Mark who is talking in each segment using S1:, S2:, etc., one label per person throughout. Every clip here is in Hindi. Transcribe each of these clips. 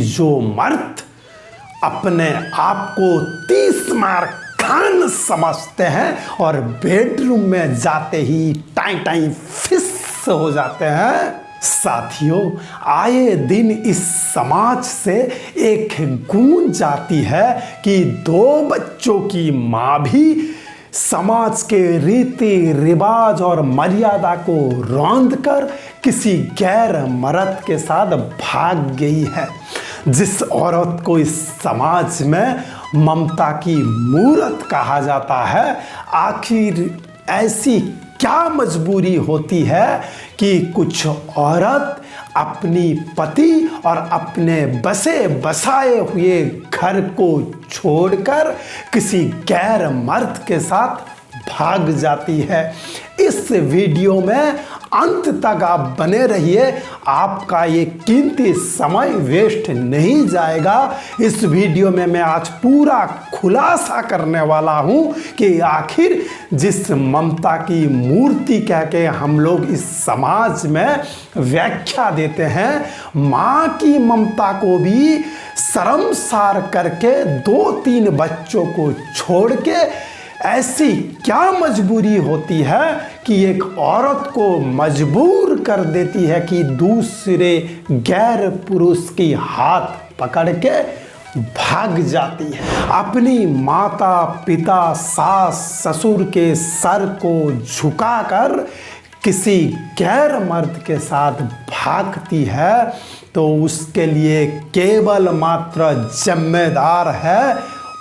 S1: जो मर्द अपने आप को 30 मार खान समझते हैं और बेडरूम में जाते ही टाई टाई फिस हो जाते हैं। साथियों, आए दिन इस समाज से एक गूंज जाती है कि 2 बच्चों की माँ भी समाज के रीति रिवाज और मर्यादा को रौंद कर किसी गैर मर्द के साथ भाग गई है। जिस औरत को इस समाज में ममता की मूरत कहा जाता है, आखिर ऐसी क्या मजबूरी होती है कि कुछ औरत अपनी पति और अपने बसे बसाए हुए घर को छोड़कर किसी गैर मर्द के साथ भाग जाती है। इस वीडियो में अंत तक आप बने रहिए, आपका ये कीमती समय वेस्ट नहीं जाएगा। इस वीडियो में मैं आज पूरा खुलासा करने वाला हूं कि आखिर जिस ममता की मूर्ति कह के हम लोग इस समाज में व्याख्या देते हैं, माँ की ममता को भी शर्मसार करके 2-3 बच्चों को छोड़ के ऐसी क्या मजबूरी होती है कि एक औरत को मजबूर कर देती है कि दूसरे गैर पुरुष की हाथ पकड़ के भाग जाती है। अपनी माता पिता सास ससुर के सर को झुकाकर किसी गैर मर्द के साथ भागती है, तो उसके लिए केवल मात्र जिम्मेदार है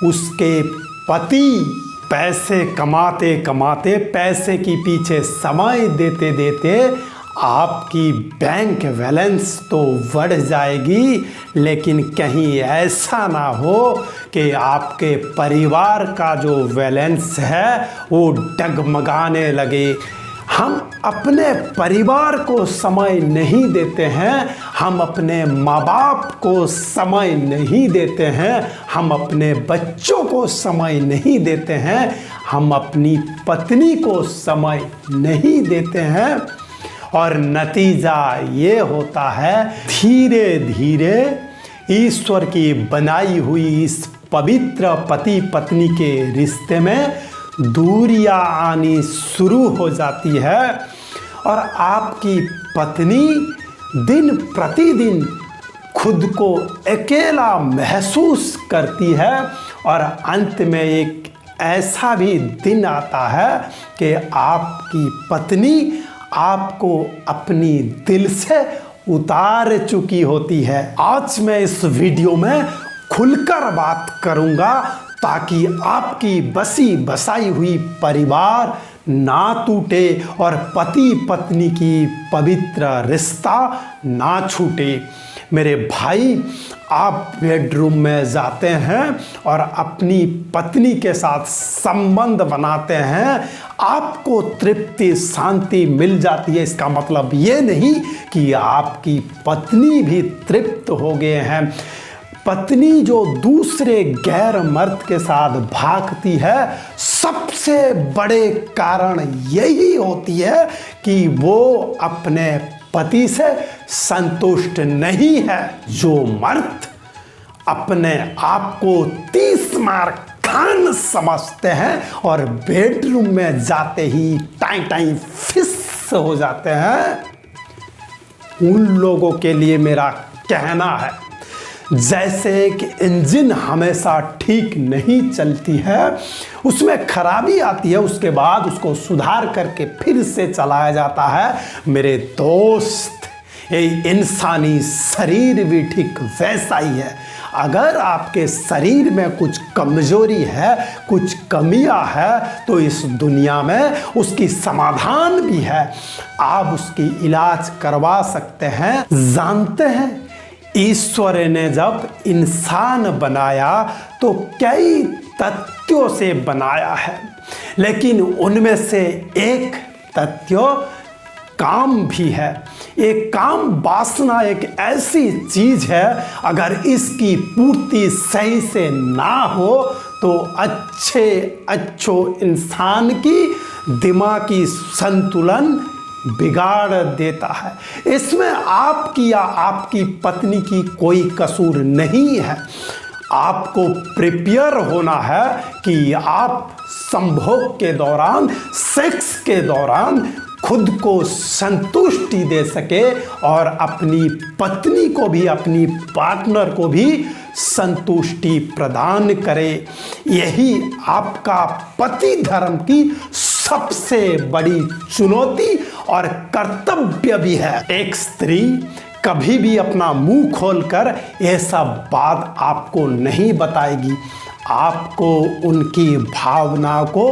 S1: उसके पति। पैसे कमाते कमाते, पैसे के पीछे समय देते देते आपकी बैंक बैलेंस तो बढ़ जाएगी, लेकिन कहीं ऐसा ना हो कि आपके परिवार का जो बैलेंस है वो डगमगाने लगे। हम अपने परिवार को समय नहीं देते हैं, हम अपने माँ बाप को समय नहीं देते हैं, हम अपने बच्चों को समय नहीं देते हैं, हम अपनी पत्नी को समय नहीं देते हैं, और नतीजा ये होता है धीरे धीरे ईश्वर की बनाई हुई इस पवित्र पति पत्नी के रिश्ते में दूरियां आनी शुरू हो जाती है और आपकी पत्नी दिन प्रतिदिन खुद को अकेला महसूस करती है और अंत में एक ऐसा भी दिन आता है कि आपकी पत्नी आपको अपनी दिल से उतार चुकी होती है। आज मैं इस वीडियो में खुलकर बात करूंगा ताकि आपकी बसी बसाई हुई परिवार ना टूटे और पति पत्नी की पवित्र रिश्ता ना छूटे। मेरे भाई, आप बेडरूम में जाते हैं और अपनी पत्नी के साथ संबंध बनाते हैं, आपको तृप्ति शांति मिल जाती है। इसका मतलब ये नहीं कि आपकी पत्नी भी तृप्त हो गए हैं। पत्नी जो दूसरे गैर मर्द के साथ भागती है, सबसे बड़े कारण यही होती है कि वो अपने पति से संतुष्ट नहीं है। जो मर्द अपने आप को 30 मार खान समझते हैं और बेडरूम में जाते ही टाई टाई फिस हो जाते हैं, उन लोगों के लिए मेरा कहना है, जैसे एक इंजन हमेशा ठीक नहीं चलती है, उसमें खराबी आती है, उसके बाद उसको सुधार करके फिर से चलाया जाता है। मेरे दोस्त, ये इंसानी शरीर भी ठीक वैसा ही है। अगर आपके शरीर में कुछ कमजोरी है, कुछ कमियां है, तो इस दुनिया में उसकी समाधान भी है। आप उसकी इलाज करवा सकते हैं। जानते हैं, ईश्वर ने जब इंसान बनाया तो कई तथ्यों से बनाया है, लेकिन उनमें से एक तथ्य काम भी है। एक काम वासना एक ऐसी चीज है, अगर इसकी पूर्ति सही से ना हो तो अच्छे इंसान की दिमागी संतुलन बिगाड़ देता है। इसमें आपकी या आपकी पत्नी की कोई कसूर नहीं है। आपको प्रिपेयर होना है कि आप संभोग के दौरान, सेक्स के दौरान खुद को संतुष्टि दे सके और अपनी पत्नी को भी, अपनी पार्टनर को भी संतुष्टि प्रदान करे। यही आपका पति धर्म की सबसे बड़ी चुनौती और कर्तव्य भी है। एक स्त्री कभी भी अपना मुंह खोलकर यह सब बात आपको नहीं बताएगी। आपको उनकी भावना को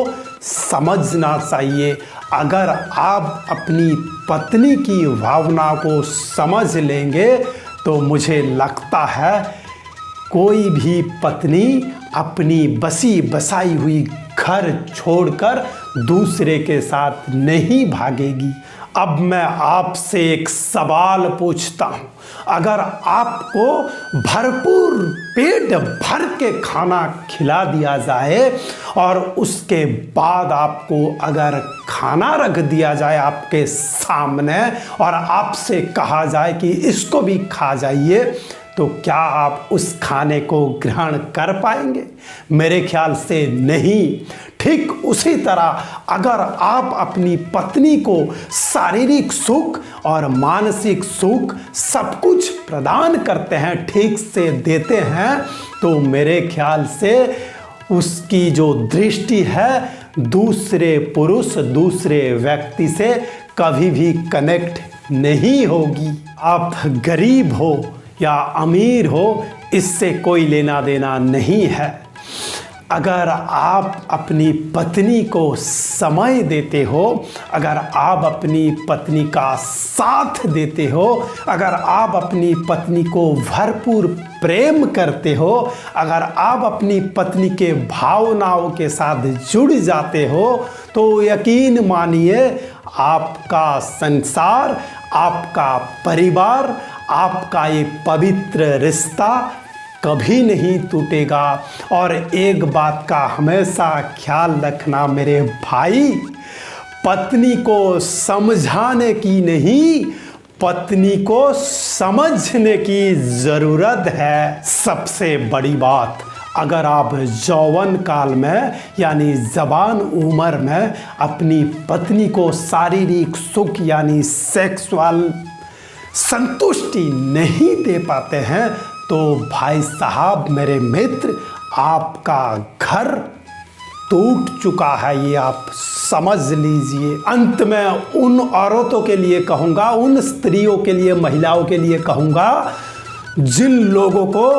S1: समझना चाहिए। अगर आप अपनी पत्नी की भावना को समझ लेंगे तो मुझे लगता है कोई भी पत्नी अपनी बसी बसाई हुई घर छोड़कर दूसरे के साथ नहीं भागेगी। अब मैं आपसे एक सवाल पूछता हूँ, अगर आपको भरपूर पेट भर के खाना खिला दिया जाए और उसके बाद आपको अगर खाना रख दिया जाए आपके सामने और आपसे कहा जाए कि इसको भी खा जाइए, तो क्या आप उस खाने को ग्रहण कर पाएंगे? मेरे ख्याल से नहीं। ठीक उसी तरह अगर आप अपनी पत्नी को शारीरिक सुख और मानसिक सुख सब कुछ प्रदान करते हैं, ठीक से देते हैं, तो मेरे ख्याल से उसकी जो दृष्टि है दूसरे पुरुष, दूसरे व्यक्ति से कभी भी कनेक्ट नहीं होगी। आप गरीब हो या अमीर हो, इससे कोई लेना देना नहीं है। अगर आप अपनी पत्नी को समय देते हो, अगर आप अपनी पत्नी का साथ देते हो, अगर आप अपनी पत्नी को भरपूर प्रेम करते हो, अगर आप अपनी पत्नी के भावनाओं के साथ जुड़ जाते हो, तो यकीन मानिए आपका संसार, आपका परिवार, आपका ये पवित्र रिश्ता कभी नहीं टूटेगा। और एक बात का हमेशा ख्याल रखना मेरे भाई, पत्नी को समझाने की नहीं, पत्नी को समझने की ज़रूरत है। सबसे बड़ी बात, अगर आप यौवन काल में यानी जवान उम्र में अपनी पत्नी को शारीरिक सुख यानी सेक्सुअल संतुष्टि नहीं दे पाते हैं, तो भाई साहब, मेरे मित्र, आपका घर टूट चुका है, ये आप समझ लीजिए। अंत में उन औरतों के लिए कहूँगा, उन स्त्रियों के लिए, महिलाओं के लिए कहूँगा जिन लोगों को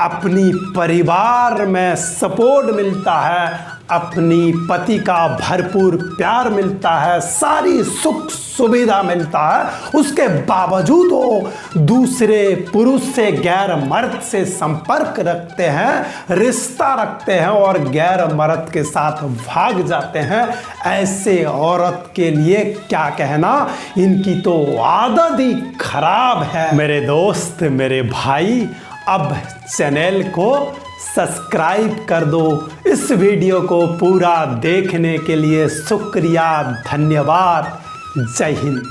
S1: अपनी परिवार में सपोर्ट मिलता है, अपनी पति का भरपूर प्यार मिलता है, सारी सुख सुविधा मिलता है, उसके बावजूद वो दूसरे पुरुष से, गैर मर्द से संपर्क रखते हैं, रिश्ता रखते हैं और गैर मर्द के साथ भाग जाते हैं, ऐसे औरत के लिए क्या कहना, इनकी तो आदत ही खराब है। मेरे दोस्त, मेरे भाई, अब चैनल को सब्सक्राइब कर दो। इस वीडियो को पूरा देखने के लिए शुक्रिया, धन्यवाद। जय हिंद।